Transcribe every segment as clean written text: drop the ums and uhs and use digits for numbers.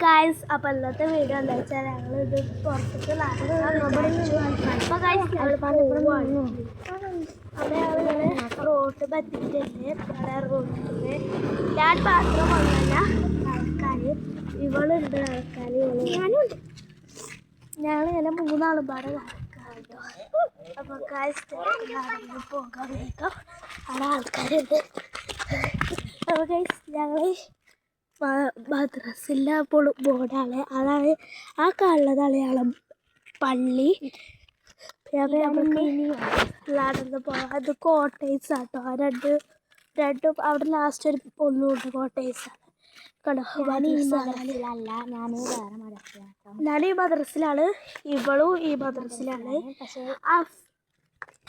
Guys, അപ്പോൾ ഇന്നത്തെ video എന്താ വെച്ചാൽ ഞങ്ങൾ ഇത് പുറത്തേക്ക് റോട്ട് പറ്റിയിട്ടുണ്ട്. റോട്ടിൽ ഞാൻ മാത്രം വന്നല്ല ആൾക്കാർ, ഇവളുണ്ട് ആൾക്കാർ, ഞാനുണ്ട്. ഞങ്ങളിങ്ങനെ മൂന്നാളും പാടെ നടക്കാറുണ്ടോ. അപ്പോൾ ഗൈസ് നടന്ന് പോകാൻ വേഗം അവിടെ ആൾക്കാരുണ്ട്. അപ്പോൾ ഗൈസ് ഞങ്ങൾ മദ്രസിലെ ബോർഡാണ്, അതാണ് ആ കാണുന്നതാണ് ഞങ്ങളെ പള്ളി. നമുക്ക് നടന്ന് പോകാം. അത് കോട്ടേഴ്സ് ആട്ടോ, രണ്ടും അവിടെ ലാസ്റ്റ് ഒരു ഒന്നുണ്ട് കോട്ടേഴ്സാണ്. ഞാൻ ഈ മദ്രസിലാണ്, ഇവളും ഈ മദ്രസിലാണ്.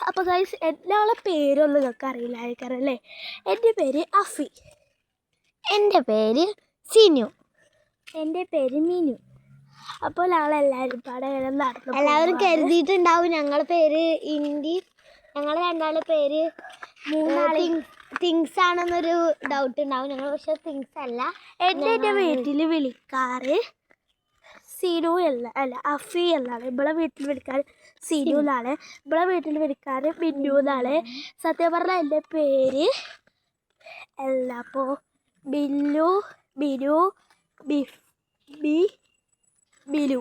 അപ്പോൾ ഗൈസ് എല്ലാവരുടെ പേരൊന്നും നിങ്ങൾക്ക് അറിയില്ലായിരിക്കും അല്ലേ. എൻ്റെ പേര് അഫി, എൻ്റെ പേര് സിനു, എൻ്റെ പേര് മിനു. അപ്പോൾ ഞങ്ങളെല്ലാവരും പാടെ നടന്നു. എല്ലാവരും കരുതിയിട്ടുണ്ടാവും ഞങ്ങളുടെ പേര് ഇന്ത്യ, ഞങ്ങൾ രണ്ടാളുടെ പേര് തിങ്സ് ആണെന്നൊരു ഡൗട്ട് ഉണ്ടാവും. ഞങ്ങൾ പക്ഷെ തിങ്സ് അല്ല. എൻ്റെ വീട്ടിൽ വിളിക്കാറ് സിനു അല്ല അഫി എന്നാണ്. ഇവിടെ വീട്ടിൽ വിളിക്കാറ് സിനു എന്നാണ്, ഇവിടെ വീട്ടിൽ വിളിക്കാറ് മിന്നു എന്നാണ്. സത്യം പറഞ്ഞാൽ എൻ്റെ പേര് അല്ല, അപ്പോൾ ബില്ലു, ബിനു, ബിലു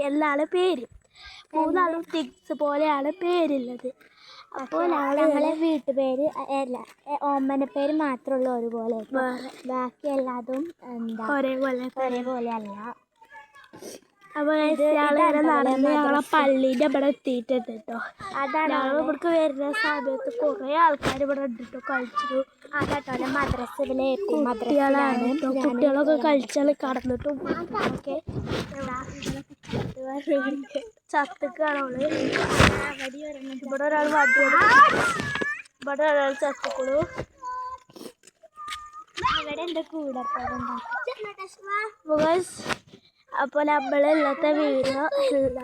എന്നാണ് പേര്. മൂന്നാളും തിങ്സ് പോലെയാണ് പേരുള്ളത്. അപ്പോൾ ഞങ്ങളെ വീട്ടുപേര് അല്ല, ഓമന പേര് മാത്രമുള്ള ഒരുപോലെ, ബാക്കി എല്ലാതും എന്താ ഒരേപോലെ അല്ല. അപ്പോൾ നടന്ന് ഞങ്ങളെ പള്ളീൻ്റെ ഇവിടെ എത്തിയിട്ടുണ്ട് കേട്ടോ. അതാണ് ഞങ്ങൾ ഇവിടേക്ക് വരുന്ന സമയത്ത് കുറേ ആൾക്കാർ ഇവിടെ ഉണ്ട് കേട്ടോ, കളിച്ചു. അതാട്ടോ മദ്രസയിലെ കുട്ടികളാണ് കേട്ടോ, കുട്ടികളൊക്കെ കളിച്ചാൽ കടന്നിട്ടും ഒക്കെ ചത്തുക്കാണോള്. ഇവിടെ ഒരാൾ വണ്ടി, ഇവിടെ ഒരാൾ ചത്തുക്കളു. അവിടെ എൻ്റെ കൂടെ അപ്പോൾ നമ്മൾ ഇന്നത്തെ വീഡിയോ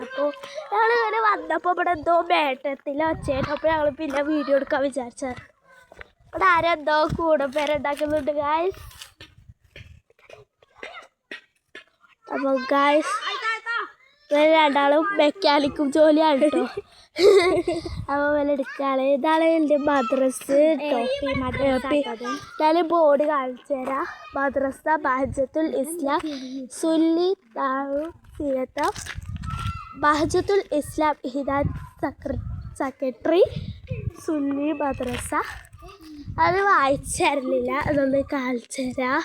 അപ്പോൾ ഞങ്ങളിങ്ങനെ വന്നപ്പോൾ ഇവിടെ എന്തോ മേട്ടത്തിൽ ഒച്ചയായിട്ട്, അപ്പോൾ ഞങ്ങൾ പിന്നെ വീഡിയോ എടുക്കാൻ വിചാരിച്ചത്. ഇവിടെ ആരെന്തോ കൂടെ പേരുണ്ടാക്കുന്നുണ്ട് ഗായ്സ്. അപ്പോൾ ഗായ്സ് രണ്ടാളും മെക്കാനിക്കും ജോലിയാണ് കേട്ടോ. അപ്പോൾ വില എടുക്കുകയാണ്. ഇതാണ് എൻ്റെ മദ്രസ് കേട്ടോ. ഞാൻ ബോർഡ് കാണിച്ചു തരാം. മദ്രസ ബഹജത്തുൽ ഇസ്ലാം സുല്ലി സീരത്ത ബഹജത്തുൽ ഇസ്ലാം ഹിദായത്ത് സെക്രട്ടറി സുല്ലി മദ്രസ. അത് വായിച്ചു തരലില്ല, അതൊന്ന് കാണിച്ചു തരാം.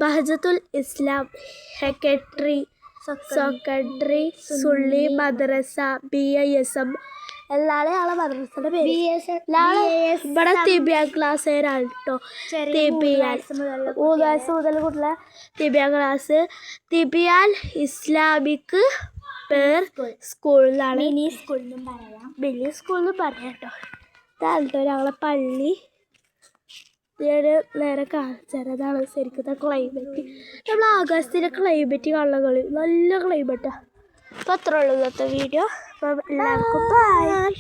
ബഹജത്തുൽ ഇസ്ലാം സെക്രട്ടറി സുല്ലി മദ്രസ BISM എല്ലാവരും ഞങ്ങളെ മദ്രസയുടെ പേര്. ഇവിടെ തിബിയ ക്ലാസ്സുകാരാണ് കേട്ടോ. മൂന്ന് വയസ്സ് മുതൽ കൂട്ടുള്ള തിബിയ ക്ലാസ്, തിബിയാൽ ഇസ്ലാമിക് പേർ സ്കൂൾ എന്നാണ്. മിനി സ്കൂളിലും പറയാം, മിനി സ്കൂളിലും പറയാം കേട്ടോ. ഇതാണ് കേട്ടോ ഞങ്ങളെ പള്ളി. നേരെ കാണിച്ചതാണ് ശരിക്കും ക്ലൈമറ്റ്. നമ്മൾ ആകാശത്തിൻ്റെ ക്ലൈമറ്റ് കാണാൻ കളി നല്ല ക്ലൈമറ്റാണ്. അപ്പോൾ അത്രേ ഉള്ളൂ ഇന്നത്തെ വീഡിയോ. അപ്പോൾ എല്ലാവർക്കും ബൈ.